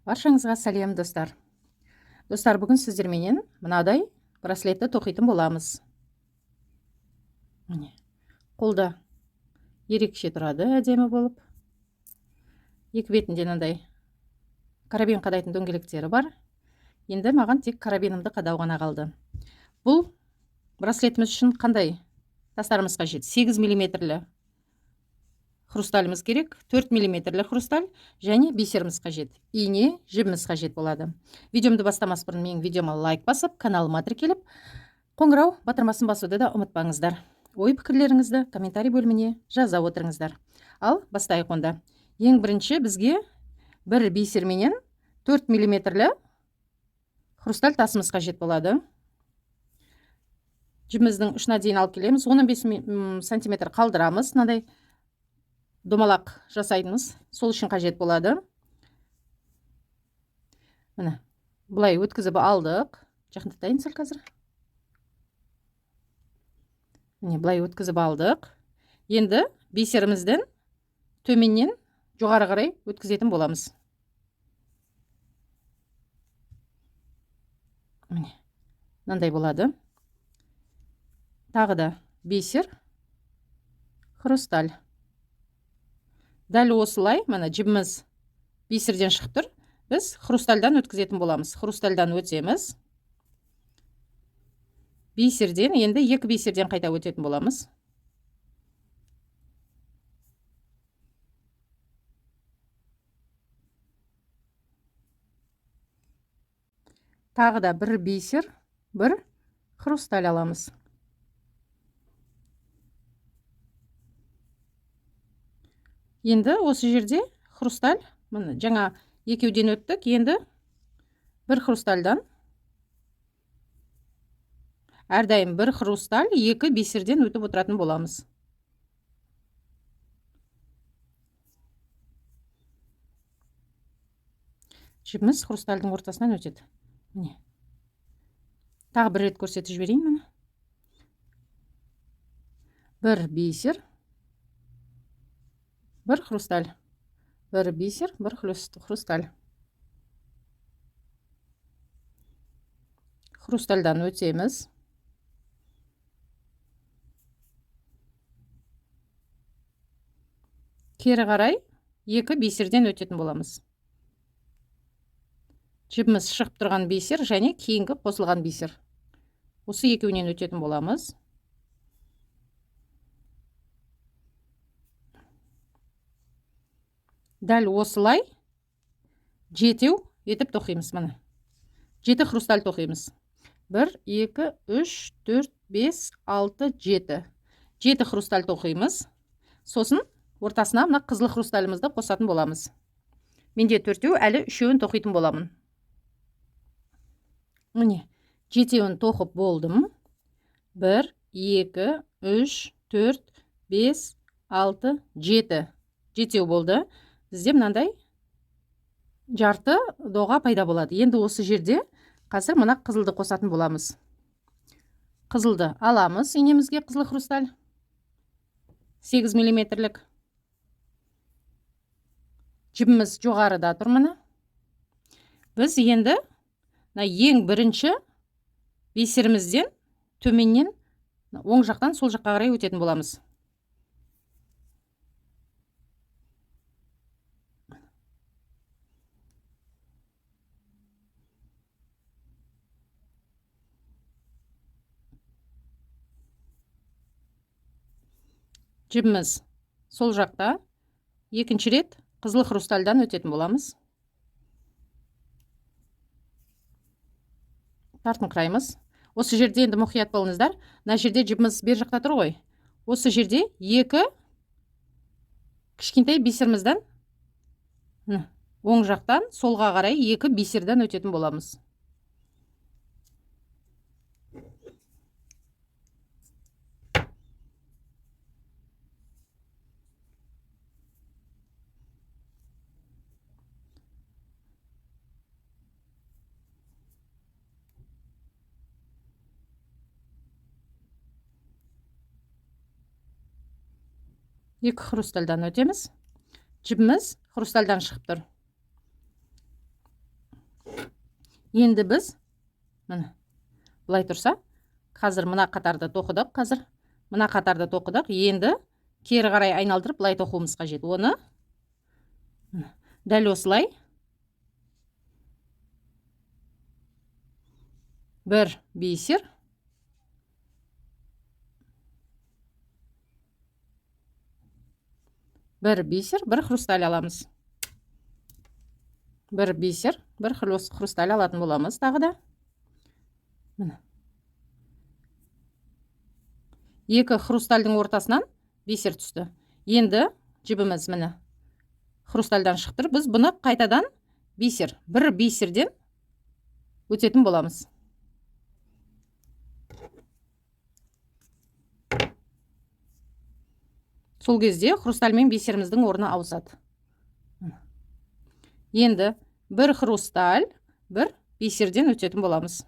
Баршаңызға сәлем достар. Достар, бүгін сіздерменен мынадай браслетті тоқитын боламыз. Міне, қолда ерекше тұрады, әдемі болып. Екі бетінде мынандай карабин қадайтын дөңгелектері бар. Енді маған тек карабинімді қадау ғана қалды. Бұл браслетіміз үшін қандай тастарымыз қажет? 8 мм хрусталіміз керек, 4 мм хрусталь және бисеріміз қажет. Ине, жібіміз қажет болады. Видеомды бастамас бұрын менің видеома лайк басып, каналыма тіркеліп, қоңырау батырмасын басуды да ұмытпаңыздар. Ой пікірлеріңізді комментарий бөліміне жаза отырыңыздар. Ал бастайық онда. Ең бірінші бізге бір бисер менен 4 мм хрусталь тасымыз қажет болады. Жібіміздің ұшына дейін алып келеміз. 15 см қалдырамыз. Мынандай домалақ жасаймыз. Сол үшін қажет болады. Міне, бұлай өткізіп алдық. Жақындатайын сәл қазір. Міне, бұлай өткізіп алдық. Енді бисерімізден төменнен жоғары қарай өткізетін боламыз. Міне, мынандай болады. Тағы да бисер, хрусталь. Дәл осылай, мына жібіміз бисерден шығып тұр. Біз хрустальдан өткізетін боламыз. Хрустальдан өтеміз. Бисерден, енді екі бисерден қайта өтетін боламыз. Тағы да бір бисер, бір хрусталь аламыз. Енді осы жерде хрусталь, міне жаңа екеуден өттік, енді бір хрустальдан. Әрдайым бір хрусталь, екі бисерден өтіп отыратын боламыз. Жібіміз хрустальдың ортасынан өтеді. Міне. Тағы бір рет көрсетіп жіберейін міне. Бір бисер, бір хрусталь. Бір бисер, бір хрусталь. Хрустальдан өтеміз. Кері қарай екі бисерден өтетін боламыз. Жібіміз шығып тұрған бисер және кейінгі қосылған бисер. Осы екеуінен өтетін боламыз. Дәл осылай жетеу етіп тоқимыз міне. 7 хрусталь тоқимыз. 1, 2, 3, 4, 5, 6, 7. 7 хрусталь тоқимыз. Сосын ортасына мына қызыл хрусталімізді қосатын боламыз. Менде 4-еу, әлі 3-еуін тоқитын боламын. Міне, 7-еуін тоқып болдым. 1, 2, 3, 4, 5, 6, 7. 7-еу болды. Бізде мынандай жарты доға пайда болады. Енді осы жерде қазір мына қызылды қосатын боламыз. Қызылды аламыз, инемізге қызыл хрусталь. 8 мм-лік. Жібіміз жоғарыда тұр міне. Біз енді ең бірінші бисерімізден төменнен оң жақтан сол жаққа қарай өтетін боламыз. Жібіміз сол жақта екінші рет қызыл хрустальдан өтетін боламыз. Тартыңқыраймыз. Осы жерде енді мұқият болыңыздар. Мына жерде жібіміз бер жақта тұр ғой. Осы жерде екі кішкентай бисерімізден оң жақтан солға қарай екі бисерден өтетін боламыз. Екі хрустальдан өтеміз. Жібіміз хрустальдан шығып тұр. Енді біз міне былай тұрса, қазір мына қатарды тоқыдық, енді кері қарай айналдырып былай тоқуымыз қажет. Оны дәл осылай бір бисер, бір хрусталь аламыз. Бір бисер, бір хрусталь алатын боламыз тағы да. Екі хрустальдың ортасынан бисер түсті. Енді жібіміз міне хрустальдан шықтыр. Біз бұны қайтадан бір бисерден өтетін боламыз. Сол кезде хрусталь мен бисеріміздің орны ауысады. Енді бір хрусталь, бір бисерден өтетін боламыз.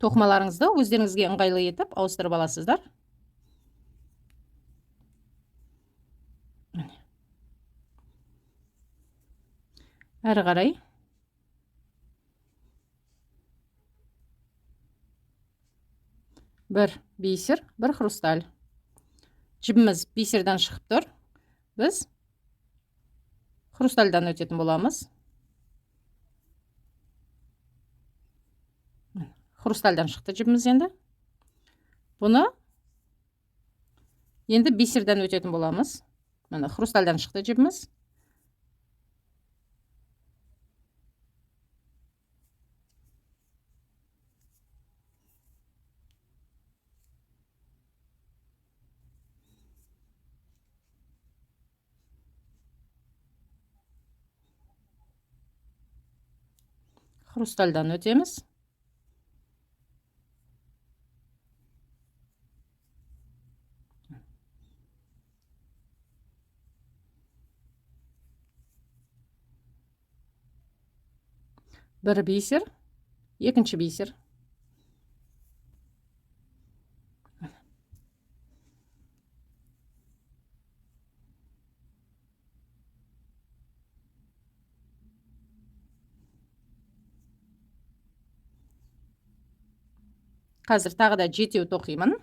Тоқымаларыңызды өздеріңізге ыңғайлы етіп ауыстырып аласыздар. Әрі қарай бір бисер, бір хрусталь. Жібіміз бисерден шығып тұр. Біз хрустальдан өтетін боламыз. Хрустальдан шықты жібіміз енді. Бұны енді бисерден өтетін боламыз. Міне хрустальдан шықты жібіміз. Хрустальдан өтеміз. Бір бисер, екінші бисер. Қазір тағы да жетеу тоқимын.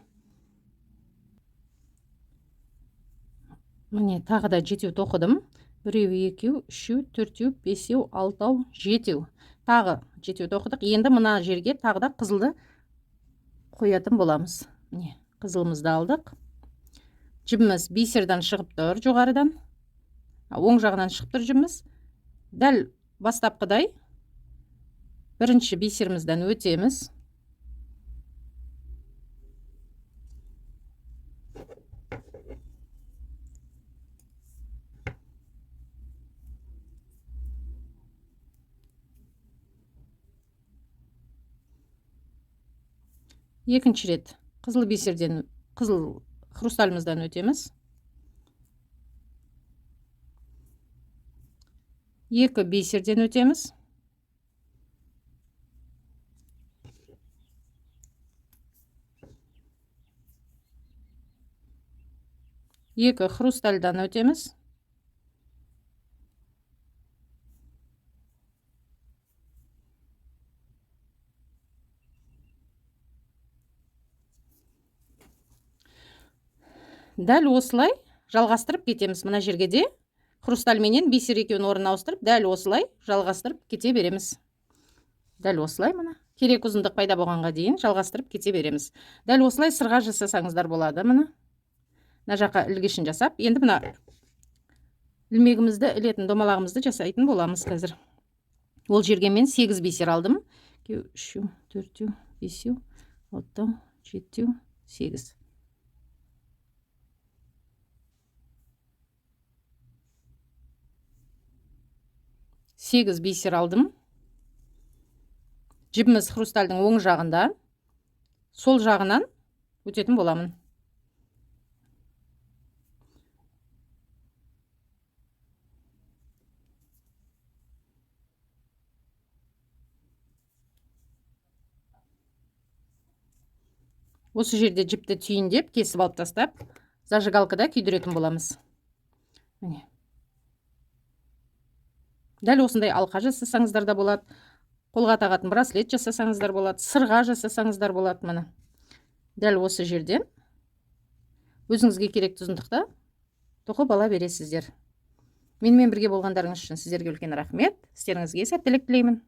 Міне тағы да жетеу тоқыдым. Біреу, екеу, үшеу, төртеу, бесеу, алтау, жетеу. Тағы жетеу тоқыдық. Енді мына жерге тағы да қызылды қоятын боламыз. Міне қызылымызды алдық. Жібіміз бисерден шығып тұр жоғарыдан. Оң жағынан шығып тұр жібіміз. Дәл бастапқыдай бірінші бисерімізден өтеміз. Екінші рет қызыл бисерден, қызыл хрусталімізден өтеміз. Екі бисерден өтеміз. Екі хрустальдан өтеміз. Дәл осылай жалғастырып кетеміз. Мына жерге де хрусталь менен бисер екеуін орнына ауыстырып, дәл осылай жалғастырып кете береміз. Дәл осылай мына керек ұзындық пайда болғанға дейін жалғастырып кете береміз. Дәл осылай сырға жасасаңыздар болады. Мына жаққа ілгішін жасап, енді мына ілмегімізді ілетін домалағымызды жасайтын боламыз қазір. Ол жерге мен 8 бисер алдым. 2, 3, 4, 5, 6, 7, 8. Сегіз бисер алдым. Жібіміз хрустальдың оң жағында, сол жағынан өтетін боламын. Осы жерде жіпті түйіндеп, кесіп алып тастап, зажигалкада күйдіретін боламыз. Міне. Дәл осындай алқа жасасаңыздар да болады, қолға тағатын браслет жасасаңыздар болады, сырға жасасаңыздар болады. Міне дәл осы жерден өзіңізге керекті ұзындықта тоқып ала бересіздер. Менімен бірге болғандарыңыз үшін сіздерге үлкен рахмет. Істеріңізге сәттілік тілеймін.